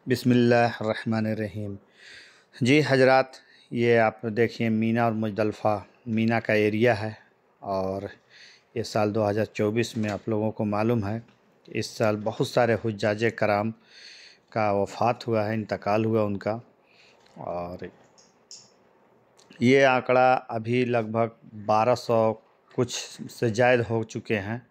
बिस्मिल्लाहिर्रहमानिर्रहीम। जी हजरात, ये आप देखिए मीना और मुज़दलिफ़ा मीना का एरिया है। और ये साल 2024 में आप लोगों को मालूम है इस साल बहुत सारे हुज्जाज कराम का वफ़ात हुआ है, इंतकाल हुआ उनका। और ये आंकड़ा अभी लगभग 1200 कुछ से ज़ायद हो चुके हैं।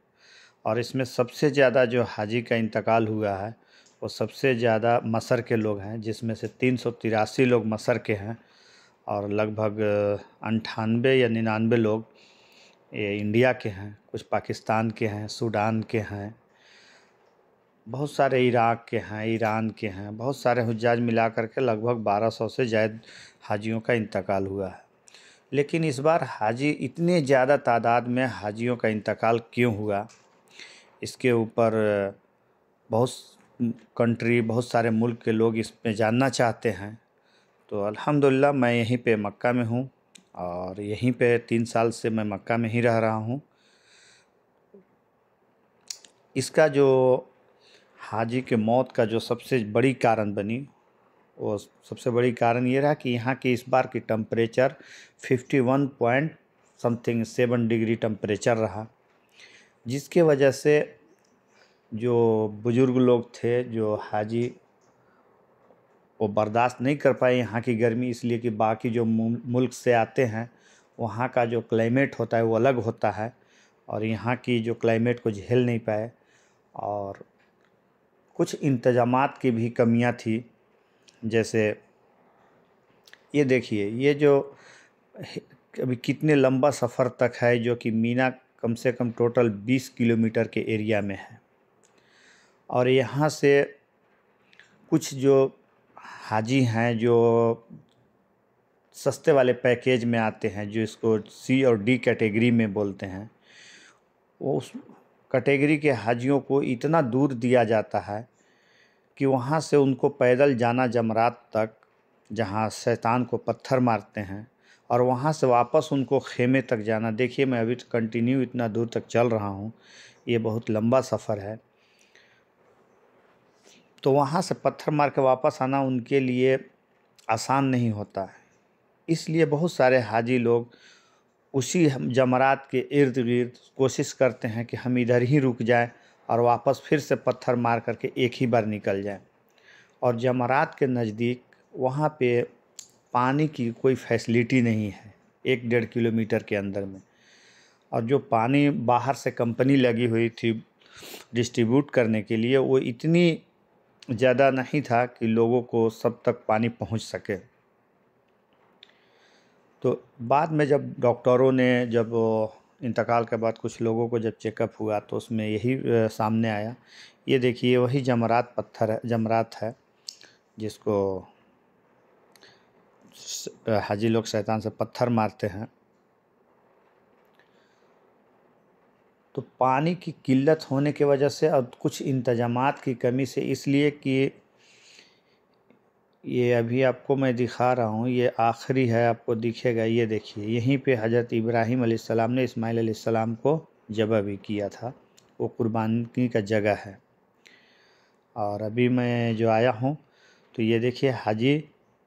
और इसमें सबसे ज़्यादा जो हाजी का इंतकाल हुआ है वो सबसे ज़्यादा मसर के लोग हैं, जिसमें से 383 लोग मसर के हैं और लगभग 98 या 99 लोग ये इंडिया के हैं, कुछ पाकिस्तान के हैं, सूडान के हैं, बहुत सारे इराक़ के हैं, ईरान के हैं। बहुत सारे हुज्जाज मिला करके लगभग 1200 से ज़ायद हाजियों का इंतकाल हुआ है। लेकिन इस बार हाजी इतने ज़्यादा तादाद में हाजियों का इंतकाल क्यों हुआ, इसके ऊपर बहुत कंट्री, बहुत सारे मुल्क के लोग इसमें जानना चाहते हैं। तो अल्हम्दुलिल्लाह मैं यहीं पे मक्का में हूँ और यहीं पे 3 साल से मैं मक्का में ही रह रहा हूँ। इसका जो हाजी के मौत का जो सबसे बड़ी कारण बनी, वो सबसे बड़ी कारण ये रहा कि यहाँ की इस बार की temperature 51 point something 7 degree temperature रहा, जिसके वजह से जो बुज़ुर्ग लोग थे, जो हाजी, वो बर्दाश्त नहीं कर पाए यहाँ की गर्मी। इसलिए कि बाकी जो मुल्क से आते हैं वहाँ का जो क्लाइमेट होता है वो अलग होता है और यहाँ की जो क्लाइमेट को झेल नहीं पाए। और कुछ इंतज़ामात की भी कमियाँ थी। जैसे ये देखिए, ये जो अभी कितने लंबा सफ़र तक है, जो कि मीना कम से कम टोटल 20 किलोमीटर के एरिया में है। और यहाँ से कुछ जो हाजी हैं जो सस्ते वाले पैकेज में आते हैं, जो इसको सी और डी कैटेगरी में बोलते हैं, वो उस कैटेगरी के हाजियों को इतना दूर दिया जाता है कि वहाँ से उनको पैदल जाना जमरात तक, जहाँ शैतान को पत्थर मारते हैं, और वहाँ से वापस उनको खेमे तक जाना। देखिए मैं अभी कंटिन्यू इतना दूर तक चल रहा हूँ, ये बहुत लंबा सफ़र है। तो वहाँ से पत्थर मार के वापस आना उनके लिए आसान नहीं होता है। इसलिए बहुत सारे हाजी लोग उसी जमरात के इर्द गिर्द कोशिश करते हैं कि हम इधर ही रुक जाएं और वापस फिर से पत्थर मार करके एक ही बार निकल जाएं। और जमरात के नज़दीक वहाँ पे पानी की कोई फैसिलिटी नहीं है 1-1.5 किलोमीटर के अंदर में। और जो पानी बाहर से कंपनी लगी हुई थी डिस्ट्रीब्यूट करने के लिए, वो इतनी ज़्यादा नहीं था कि लोगों को सब तक पानी पहुँच सके। तो बाद में जब डॉक्टरों ने, जब इंतकाल के बाद कुछ लोगों को जब चेकअप हुआ तो उसमें यही सामने आया। ये देखिए वही जमरात पत्थर है, जमरात है, जिसको हाजी लोग शैतान से पत्थर मारते हैं। तो पानी की किल्लत होने की वजह से और कुछ इंतजामात की कमी से, इसलिए कि ये अभी आपको मैं दिखा रहा हूँ, ये आखिरी है, आपको दिखेगा। ये देखिए यहीं पे हज़रत इब्राहीम अलैहिस्सलाम ने इस्माइल अलैहिस्सलाम को ज़बह भी किया था, वो कुर्बानी का जगह है। और अभी मैं जो आया हूँ तो ये देखिए हाजी,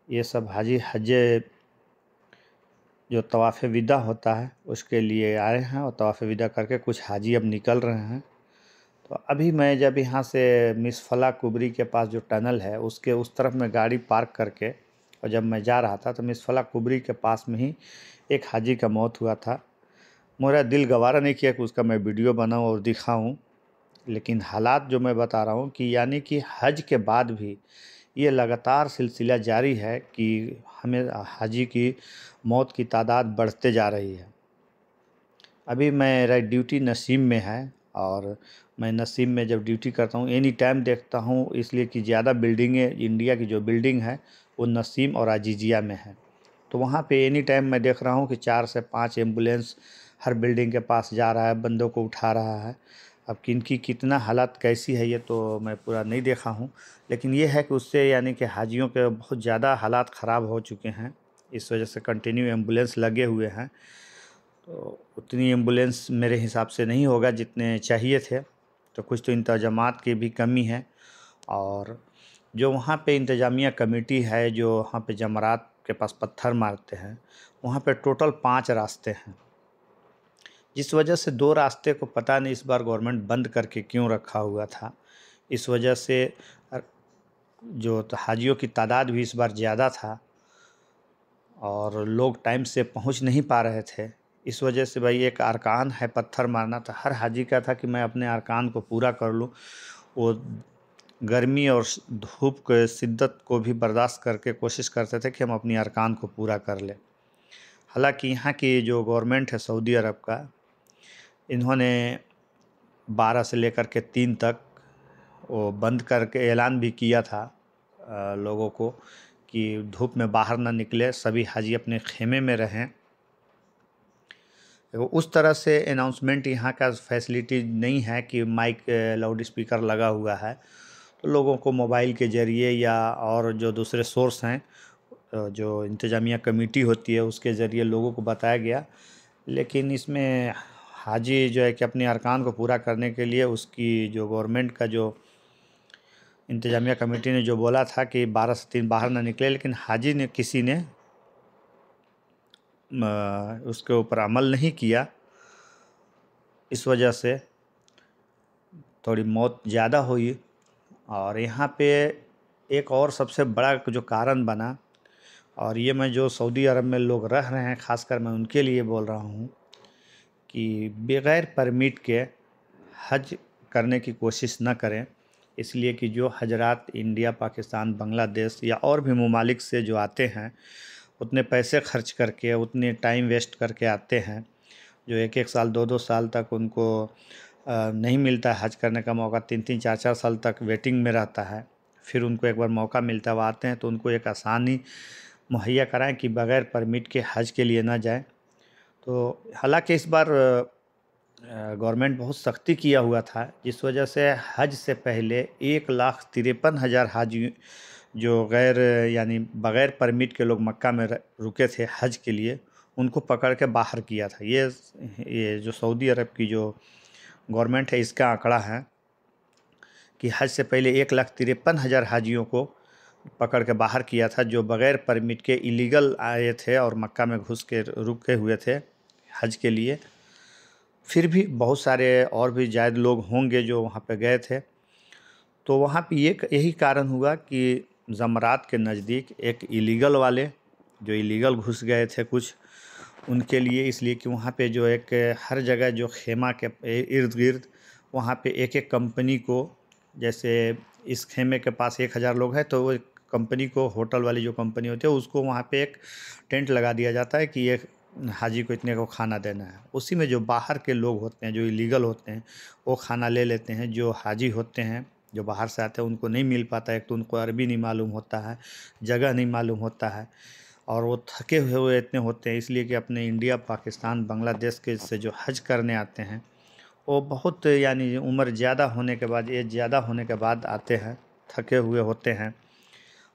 ये सब हाजी हज जो तवाफ़ विदा होता है उसके लिए आए हैं, और तवाफ़ विदा करके कुछ हाजी अब निकल रहे हैं। तो अभी मैं जब यहाँ से मिसफला कुबरी के पास जो टनल है उसके उस तरफ में गाड़ी पार्क करके, और जब मैं जा रहा था तो मिसफला कुबरी के पास में ही एक हाजी का मौत हुआ था। मेरा दिल गवारा नहीं किया कि उसका मैं वीडियो बनाऊँ और दिखाऊँ, लेकिन हालात जो मैं बता रहा हूँ कि यानी कि हज के बाद भी ये लगातार सिलसिला जारी है कि हमें हाजी की मौत की तादाद बढ़ते जा रही है। अभी मेरा ड्यूटी नसीम में है और मैं नसीम में जब ड्यूटी करता हूँ एनी टाइम देखता हूँ, इसलिए कि ज़्यादा बिल्डिंगें, इंडिया की जो बिल्डिंग है वो नसीम और अजीजिया में है। तो वहाँ पे एनी टाइम मैं देख रहा हूँ कि 4 से 5 एम्बुलेंस हर बिल्डिंग के पास जा रहा है, बंदों को उठा रहा है। अब किनकी कितना हालत कैसी है ये तो मैं पूरा नहीं देखा हूँ, लेकिन ये है कि उससे यानी कि हाजियों के बहुत ज़्यादा हालात ख़राब हो चुके हैं। इस वजह से कंटिन्यू एम्बुलेंस लगे हुए हैं। तो उतनी एम्बुलेंस मेरे हिसाब से नहीं होगा जितने चाहिए थे, तो कुछ तो इंतजामात की भी कमी है। और जो वहाँ पे इंतज़ामिया कमेटी है, जो वहाँ पे जमरात के पास पत्थर मारते हैं, वहाँ पे टोटल 5 रास्ते हैं। जिस वजह से 2 रास्ते को पता नहीं इस बार गवर्नमेंट बंद करके क्यों रखा हुआ था। इस वजह से जो हाजियों की तादाद भी इस बार ज़्यादा था और लोग टाइम से पहुंच नहीं पा रहे थे। इस वजह से भाई एक अरकान है पत्थर मारना, तो हर हाजी का था कि मैं अपने अरकान को पूरा कर लूँ। वो गर्मी और धूप के शिद्दत को भी बर्दाश्त करके कोशिश करते थे कि हम अपनी अरकान को पूरा कर लें। हालांकि यहाँ की जो गवर्नमेंट है सऊदी अरब का, इन्होंने 12 से लेकर के 3 तक वो बंद करके ऐलान भी किया था लोगों को कि धूप में बाहर ना निकले, सभी हाजी अपने खेमे में रहें। तो उस तरह से अनाउंसमेंट यहाँ का फैसिलिटी नहीं है कि माइक लाउड स्पीकर लगा हुआ है, तो लोगों को मोबाइल के ज़रिए या और जो दूसरे सोर्स हैं, जो इंतज़ामिया कमेटी होती है उसके ज़रिए लोगों को बताया गया। लेकिन इसमें हाजी जो है कि अपने अरकान को पूरा करने के लिए उसकी जो गवर्नमेंट का जो इंतज़ामिया कमेटी ने जो बोला था कि 12 से 3 बाहर ना निकले, लेकिन हाजी ने किसी ने उसके ऊपर अमल नहीं किया। इस वजह से थोड़ी मौत ज़्यादा हुई। और यहाँ पे एक और सबसे बड़ा जो कारण बना, और ये मैं जो सऊदी अरब में लोग रह रहे हैं ख़ासकर मैं उनके लिए बोल रहा हूँ कि बग़ैर परमिट के हज करने की कोशिश न करें। इसलिए कि जो हजरात इंडिया, पाकिस्तान, बांग्लादेश या और भी ममालिक से जो आते हैं, उतने पैसे खर्च करके, उतने टाइम वेस्ट करके आते हैं, जो 1-1 साल 2-2 साल तक उनको नहीं मिलता है हज करने का मौका, 3-3 4-4 साल तक वेटिंग में रहता है। फिर उनको एक बार मौका मिलता है, वो आते हैं, तो उनको एक आसानी मुहैया कराएं कि बग़ैर परमिट के हज के लिए ना जाएं। तो हालांकि इस बार गवर्नमेंट बहुत सख्ती किया हुआ था, जिस वजह से हज से पहले 1,53,000 हाजी जो गैर यानी बग़ैर परमिट के लोग मक्का में रुके थे हज के लिए, उनको पकड़ के बाहर किया था। ये जो सऊदी अरब की जो गवर्नमेंट है इसका आंकड़ा है कि हज से पहले 1,53,000 हाजियों को पकड़ के बाहर किया था, जो बग़ैर परमिट के इलीगल आए थे और मक्का में घुस के रुके हुए थे हज के लिए। फिर भी बहुत सारे और भी ज़ायद लोग होंगे जो वहाँ पे गए थे। तो वहाँ पे यही कारण हुआ कि ज़मरात के नज़दीक एक इलीगल वाले जो इलीगल घुस गए थे कुछ, उनके लिए, इसलिए कि वहाँ पे जो एक हर जगह जो खेमा के इर्द गिर्द वहाँ पे एक कंपनी को, जैसे इस खेमे के पास 1,000 लोग हैं तो वो कंपनी को, होटल वाली जो कंपनी होती है उसको वहाँ पे एक टेंट लगा दिया जाता है कि ये हाजी को इतने को खाना देना है। उसी में जो बाहर के लोग होते हैं, जो इलीगल होते हैं, वो खाना ले लेते हैं। जो हाजी होते हैं जो बाहर से आते हैं उनको नहीं मिल पाता है, एक तो उनको अरबी नहीं मालूम होता है, जगह नहीं मालूम होता है, और वो थके हुए इतने होते हैं, इसलिए कि अपने इंडिया, पाकिस्तान, बांग्लादेश के से जो हज करने आते हैं वो बहुत यानी उम्र ज़्यादा होने के बाद, एज ज़्यादा होने के बाद आते हैं, थके हुए होते हैं।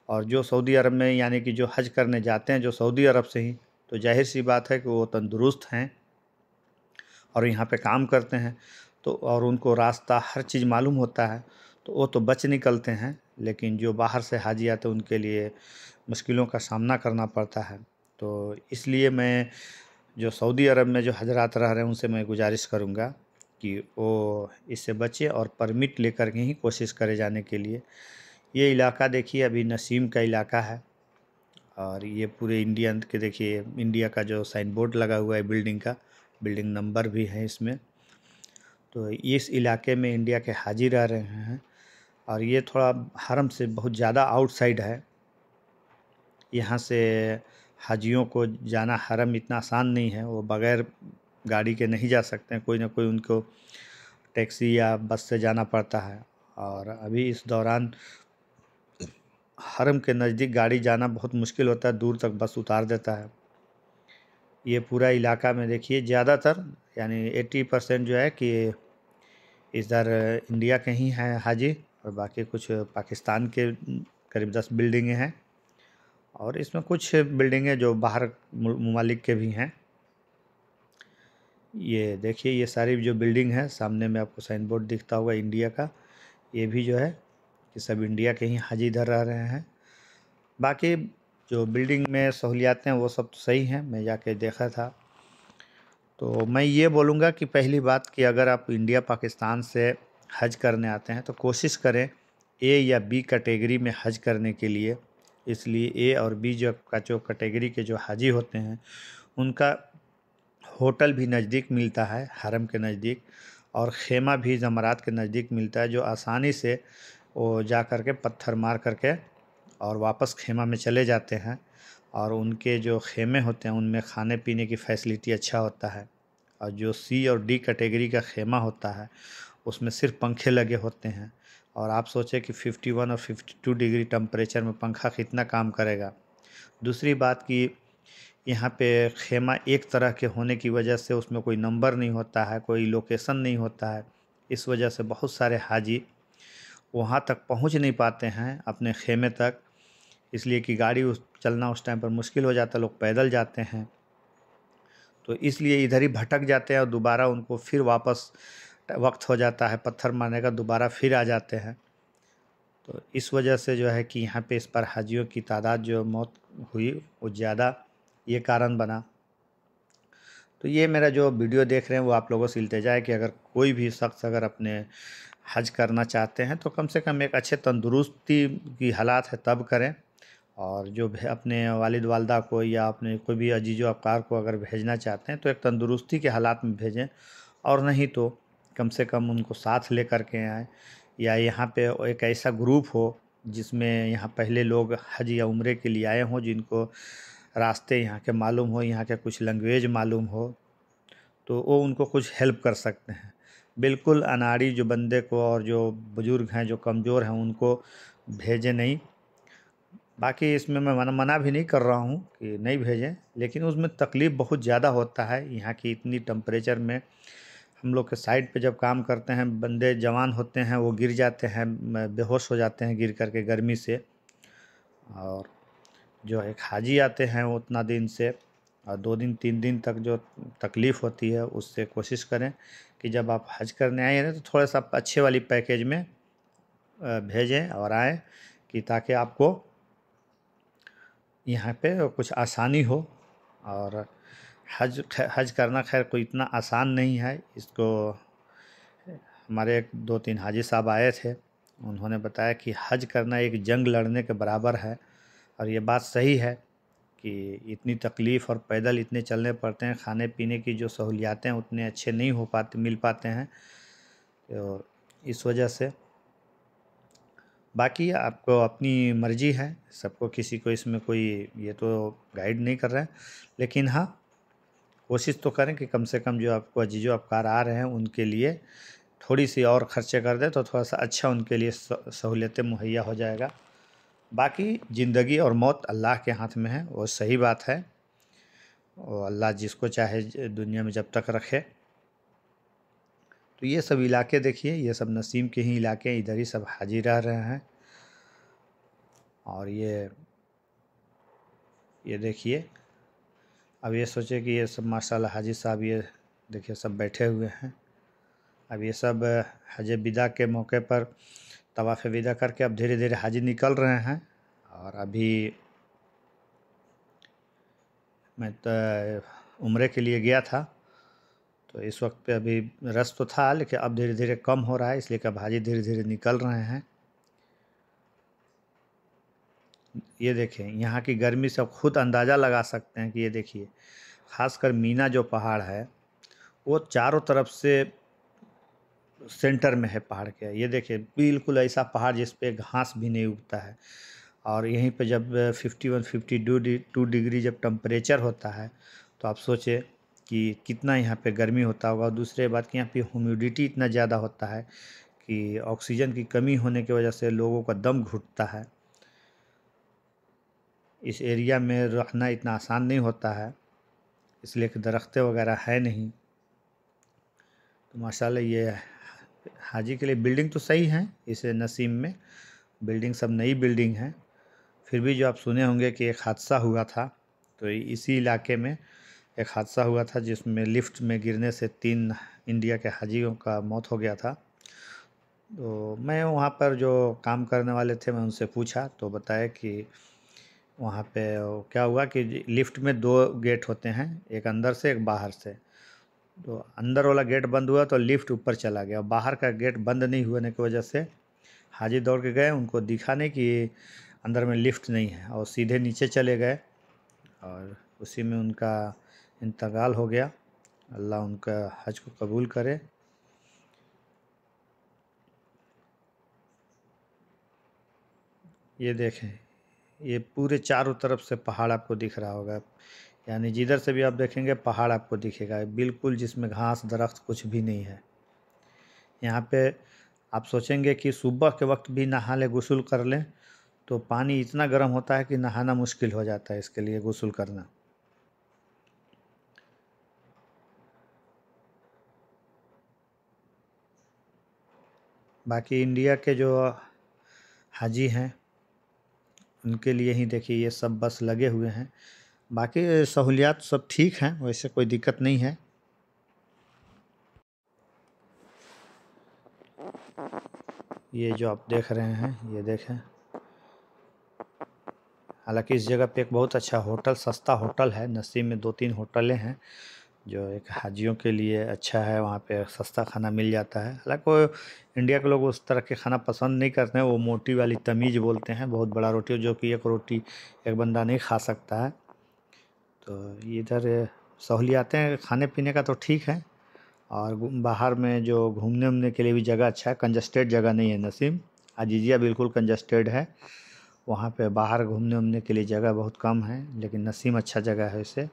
और जो सऊदी अरब में यानी कि जो हज करने जाते हैं जो सऊदी अरब से ही, तो जाहिर सी बात है कि वो तंदुरुस्त हैं और यहाँ पे काम करते हैं, तो और उनको रास्ता हर चीज़ मालूम होता है, तो वो तो बच निकलते हैं। लेकिन जो बाहर से हाजी आते हैं उनके लिए मुश्किलों का सामना करना पड़ता है। तो इसलिए मैं जो सऊदी अरब में जो हजरात रह रहे हैं उनसे मैं गुजारिश करूँगा कि वो इससे बचें और परमिट लेकर के ही कोशिश करे जाने के लिए। ये इलाका देखिए अभी नसीम का इलाका है, और ये पूरे इंडिया के देखिए, इंडिया का जो साइन बोर्ड लगा हुआ है बिल्डिंग का, बिल्डिंग नंबर भी है इसमें। तो इस इलाके में इंडिया के हाजी रह रहे हैं, और ये थोड़ा हरम से बहुत ज़्यादा आउटसाइड है। यहाँ से हाजियों को जाना हरम इतना आसान नहीं है, वो बग़ैर गाड़ी के नहीं जा सकते हैं, कोई ना कोई उनको टैक्सी या बस से जाना पड़ता है। और अभी इस दौरान हरम के नज़दीक गाड़ी जाना बहुत मुश्किल होता है, दूर तक बस उतार देता है। ये पूरा इलाका में देखिए ज़्यादातर यानी 80% जो है कि इधर इंडिया के ही हैं हाजी, और बाकी कुछ पाकिस्तान के करीब 10 बिल्डिंगें हैं, और इसमें कुछ बिल्डिंगें जो बाहर ममालिक के भी हैं। ये देखिए, ये सारी जो बिल्डिंग है सामने में आपको साइन बोर्ड दिखता होगा इंडिया का, ये भी जो है कि सब इंडिया के ही हाजी इधर रह रहे हैं। बाकी जो बिल्डिंग में सहूलियातें हैं वो सब तो सही हैं, मैं जाके देखा था। तो मैं ये बोलूँगा कि पहली बात कि अगर आप इंडिया पाकिस्तान से हज करने आते हैं तो कोशिश करें ए या बी कैटेगरी में हज करने के लिए। इसलिए ए और बी जो कैटेगरी के जो हाजी होते हैं उनका होटल भी नज़दीक मिलता है हरम के नज़दीक, और ख़ेमा भी ज़मरात के नज़दीक मिलता है, जो आसानी से वो जा कर के पत्थर मार करके और वापस ख़ेमा में चले जाते हैं। और उनके जो ख़ेमे होते हैं उनमें खाने पीने की फैसिलिटी अच्छा होता है। और जो सी और डी कैटेगरी का ख़ेमा होता है उसमें सिर्फ पंखे लगे होते हैं, और आप सोचें कि 51 और 52 डिग्री टेम्परेचर में पंखा कितना काम करेगा। दूसरी बात कि यहाँ पे ख़ेमा एक तरह के होने की वजह से उसमें कोई नंबर नहीं होता है, कोई लोकेशन नहीं होता है। इस वजह से बहुत सारे हाजी वहाँ तक पहुँच नहीं पाते हैं अपने ख़ेमे तक, इसलिए कि गाड़ी चलना उस टाइम पर मुश्किल हो जाता है, लोग पैदल जाते हैं। तो इसलिए इधर ही भटक जाते हैं और दोबारा उनको फिर वापस वक्त हो जाता है पत्थर मारने का, दोबारा फिर आ जाते हैं। तो इस वजह से जो है कि यहाँ पे इस पर हाजियों की तादाद जो मौत हुई वो ज़्यादा ये कारण बना। तो ये मेरा जो वीडियो देख रहे हैं वो आप लोगों से इल्तिजा है कि अगर कोई भी शख्स अगर अपने हज करना चाहते हैं तो कम से कम एक अच्छे तंदुरुस्ती की हालात है तब करें। और जो अपने वालिद वालदा को या अपने कोई भी अजीज़ो अफ़कार को अगर भेजना चाहते हैं तो एक तंदुरुस्ती के हालात में भेजें, और नहीं तो कम से कम उनको साथ ले कर के आएँ। या यहाँ पे एक ऐसा ग्रुप हो जिसमें यहाँ पहले लोग हज या उम्रे के लिए आए हों, जिनको रास्ते यहाँ के मालूम हो, यहाँ के कुछ लैंग्वेज मालूम हो, तो वो उनको कुछ हेल्प कर सकते हैं। बिल्कुल अनाड़ी जो बंदे को और जो बुज़ुर्ग हैं जो कमज़ोर हैं उनको भेजें नहीं। बाकी इसमें मैं मना भी नहीं कर रहा हूँ कि नहीं भेजें, लेकिन उसमें तकलीफ़ बहुत ज़्यादा होता है। यहाँ की इतनी टेम्परेचर में हम लोग के साइड पे जब काम करते हैं, बंदे जवान होते हैं वो गिर जाते हैं, बेहोश हो जाते हैं गिर कर के गर्मी से। और जो एक हाजी आते हैं वो उतना दिन से और 2 दिन 3 दिन तक जो तकलीफ़ होती है उससे कोशिश करें कि जब आप हज करने आए हैं तो थोड़ा सा अच्छे वाली पैकेज में भेजें और आएँ, कि ताकि आपको यहाँ पे कुछ आसानी हो। और हज करना खैर कोई इतना आसान नहीं है। इसको हमारे 2-3 हाजी साहब आए थे, उन्होंने बताया कि हज करना एक जंग लड़ने के बराबर है। और ये बात सही है कि इतनी तकलीफ़ और पैदल इतने चलने पड़ते हैं, खाने पीने की जो सहूलियातें उतने अच्छे नहीं मिल पाते हैं, तो इस वजह से। बाकी आपको अपनी मर्ज़ी है, सबको किसी को इसमें कोई ये तो गाइड नहीं कर रहा है, लेकिन हाँ कोशिश तो करें कि कम से कम जो आपको अजीज़ो अफ़कार आ रहे हैं उनके लिए थोड़ी सी और खर्चे कर दें तो थोड़ा सा अच्छा उनके लिए सहूलियतें मुहैया हो जाएगा। बाकी ज़िंदगी और मौत अल्लाह के हाथ में है, वो सही बात है, और अल्लाह जिसको चाहे दुनिया में जब तक रखे। तो ये सब इलाके देखिए, ये सब नसीम के ही इलाके हैं, इधर ही सब हाजी रह रहे हैं। और ये देखिए, अब ये सोचे कि ये सब माशाल्लाह हाजी साहब ये देखिए सब बैठे हुए हैं। अब ये सब हज विदा के मौके पर तवाफ़ विदा करके अब धीरे धीरे हाजी निकल रहे हैं। और अभी मैं तो उम्रे के लिए गया था, तो इस वक्त पे अभी रश तो था, लेकिन अब धीरे धीरे कम हो रहा है, इसलिए कि अब हाजी धीरे धीरे निकल रहे हैं। ये देखें यहाँ की गर्मी से आप खुद अंदाज़ा लगा सकते हैं कि ये देखिए, ख़ासकर मीना जो पहाड़ है वो चारों तरफ से सेंटर में है पहाड़ के। ये देखिए बिल्कुल ऐसा पहाड़ जिस पे घास भी नहीं उगता है। और यहीं पे जब 51-52 डिग्री जब टेम्परेचर होता है तो आप सोचें कि कितना यहाँ पे गर्मी होता होगा। और दूसरी बात कि यहाँ पे ह्यूमिडिटी इतना ज़्यादा होता है कि ऑक्सीजन की कमी होने की वजह से लोगों का दम घुटता है। इस एरिया में रहना इतना आसान नहीं होता है, इसलिए कि दरख्तें वगैरह है नहीं। तो माशाल्लाह ये हाजी के लिए बिल्डिंग तो सही है, इस नसीम में बिल्डिंग सब नई बिल्डिंग है। फिर भी जो आप सुने होंगे कि एक हादसा हुआ था, तो इसी इलाके में एक हादसा हुआ था जिसमें लिफ्ट में गिरने से 3 इंडिया के हाजियों का मौत हो गया था। तो मैं वहाँ पर जो काम करने वाले थे मैं उनसे पूछा तो बताया कि वहाँ पे क्या हुआ कि लिफ्ट में 2 गेट होते हैं, एक अंदर से एक बाहर से। तो अंदर वाला गेट बंद हुआ तो लिफ्ट ऊपर चला गया, बाहर का गेट बंद नहीं होने की वजह से हाजी दौड़ के गए, उनको दिखा नहीं कि अंदर में लिफ्ट नहीं है और सीधे नीचे चले गए और उसी में उनका इंतकाल हो गया। अल्लाह उनका हज को कबूल करे। ये देखें, ये पूरे चारों तरफ से पहाड़ आपको दिख रहा होगा, यानी जिधर से भी आप देखेंगे पहाड़ आपको दिखेगा बिल्कुल, जिसमें घास दरख्त कुछ भी नहीं है। यहाँ पे आप सोचेंगे कि सुबह के वक्त भी नहा लें, गुस्ल कर लें, तो पानी इतना गर्म होता है कि नहाना मुश्किल हो जाता है, इसके लिए गुस्ल करना। बाकी इंडिया के जो हाजी हैं उनके लिए ही देखिए ये सब बस लगे हुए हैं, बाकी सहूलियात सब ठीक हैं, वैसे कोई दिक्कत नहीं है। ये जो आप देख रहे हैं ये देखें, हालांकि इस जगह पे एक बहुत अच्छा होटल, सस्ता होटल है, नसीब में 2-3 होटलें हैं जो एक हाजियों के लिए अच्छा है, वहाँ पे सस्ता खाना मिल जाता है। हालांकि वो इंडिया के लोग उस तरह के खाना पसंद नहीं करते हैं, वो मोटी वाली तमीज़ बोलते हैं, बहुत बड़ा रोटी जो कि एक रोटी एक बंदा नहीं खा सकता है। तो इधर सहूलियातें खाने पीने का तो ठीक है, और बाहर में जो घूमने उमने के लिए भी जगह अच्छा है, कंजस्टेड जगह नहीं है नसीम। अजीजिया बिल्कुल कंजस्टेड है, वहाँ पे बाहर घूमने उमने के लिए जगह बहुत कम है, लेकिन नसीम अच्छा जगह है इसे।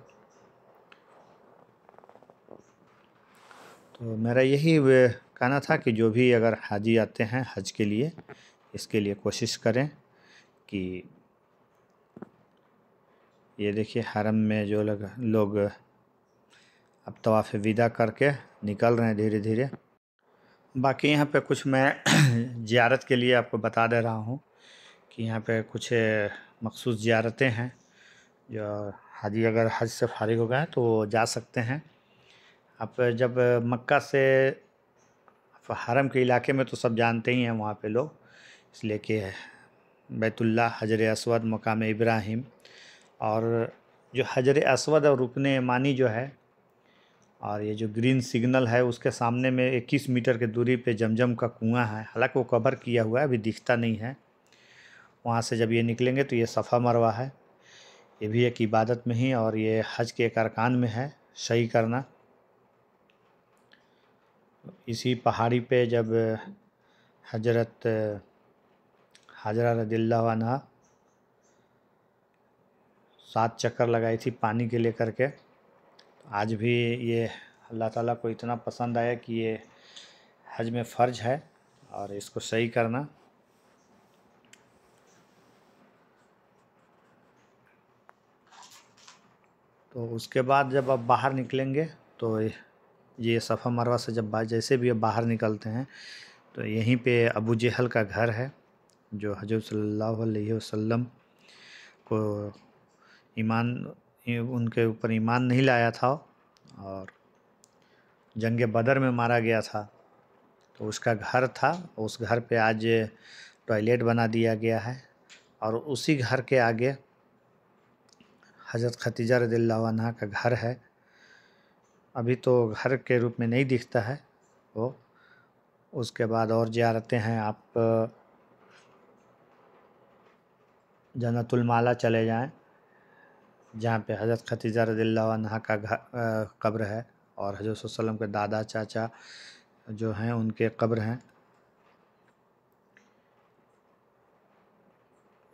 तो मेरा यही कहना था कि जो भी अगर हाजी आते हैं हज के लिए, इसके लिए कोशिश करें कि ये देखिए हरम में जो लोग अब तवाफ़ विदा करके निकल रहे हैं धीरे धीरे। बाकी यहाँ पे कुछ मैं ज़ियारत के लिए आपको बता दे रहा हूँ कि यहाँ पे कुछ मखसूस ज़ियारतें हैं जो हाजी अगर हज से फ़ारिग हो गए तो वो जा सकते हैं। आप जब मक्का से हरम के इलाके में तो सब जानते ही हैं वहाँ पे लोग, इसलिए कि बैतुल्ला, हजर अस्वद, मकाम इब्राहिम, और जो हजर अस्वद और रुकन यमानी जो है, और ये जो ग्रीन सिग्नल है उसके सामने में 21 मीटर की दूरी पे जमजम का कुआं है, हालांकि वो कवर किया हुआ है, अभी दिखता नहीं है। वहाँ से जब ये निकलेंगे तो ये सफ़ा मरवा है, ये भी एक इबादत में ही और ये हज के एक अरकान में है सही करना। इसी पहाड़ी पे जब हजरत हाजरा रदिल्लाहु अन्हा 7 चक्कर लगाई थी पानी के लेकर के, आज भी ये अल्लाह ताला को इतना पसंद आया कि ये हज में फ़र्ज है और इसको सही करना। तो उसके बाद जब आप बाहर निकलेंगे तो ये सफ़ा मरवा से जब जैसे भी आप बाहर निकलते हैं तो यहीं पे अबू जहल का घर है, जो हज़रत सल्लल्लाहु अलैहि वसल्लम को ईमान उनके ऊपर ईमान नहीं लाया था और जंग बदर में मारा गया था, तो उसका घर था। उस घर पे आज टॉयलेट बना दिया गया है और उसी घर के आगे हज़रत खतीजा रज़ियल्लाहु अन्हा का घर है। अभी तो घर के रूप में नहीं दिखता है वो। उसके बाद और ज़ियारतें हैं, आप जन्नतुल माला चले जाएं जहाँ पे हज़रत खतीजा रज़ियल्लाहु अन्हा का कब्र है और हज़रत सल्लल्लाहु अलैहि वसल्लम के दादा चाचा जो हैं उनके कब्र हैं।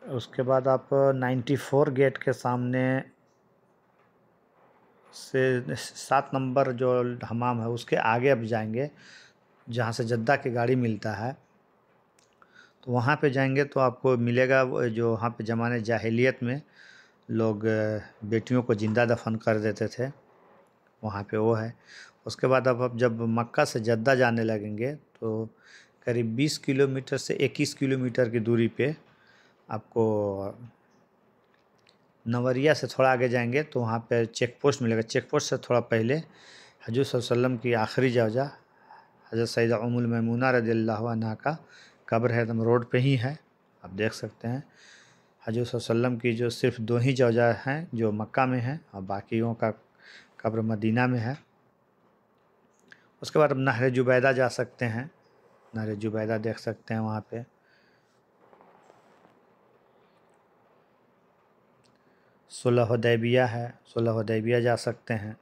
उसके बाद आप 94 गेट के सामने से 7 नंबर जो हमाम है उसके आगे अब जाएंगे, जहाँ से जद्दा की गाड़ी मिलता है, तो वहाँ पे जाएंगे तो आपको मिलेगा जो वहाँ पे ज़माने जाहिलियत में लोग बेटियों को ज़िंदा दफन कर देते थे, वहाँ पे वो है। उसके बाद अब जब मक्का से जद्दा जाने लगेंगे तो करीब 20 किलोमीटर से 21 किलोमीटर की दूरी पे आपको नवरिया से थोड़ा आगे जाएंगे तो वहाँ पे चेक पोस्ट मिलेगा। चेक पोस्ट से थोड़ा पहले हजूर सल्लल्लाहु अलैहि वसल्लम की आखिरी जगह हज़रत सैयदा उम्मुल मैमूना रज़ियल्लाहु अन्हा का कब्र है, एकदम रोड पे ही है, आप देख सकते हैं। हज़रत सल्लल्लाहु अलैहि वसल्लम की जो सिर्फ 2 ही जगह हैं जो मक्का में हैं और बाकियों का कब्र मदीना में है। उसके बाद अब नहर जुबैदा जा सकते हैं, नहर जुबैदा देख सकते हैं वहाँ पे। सुलह हुदैबिया है, सुलह हुदैबिया जा सकते हैं।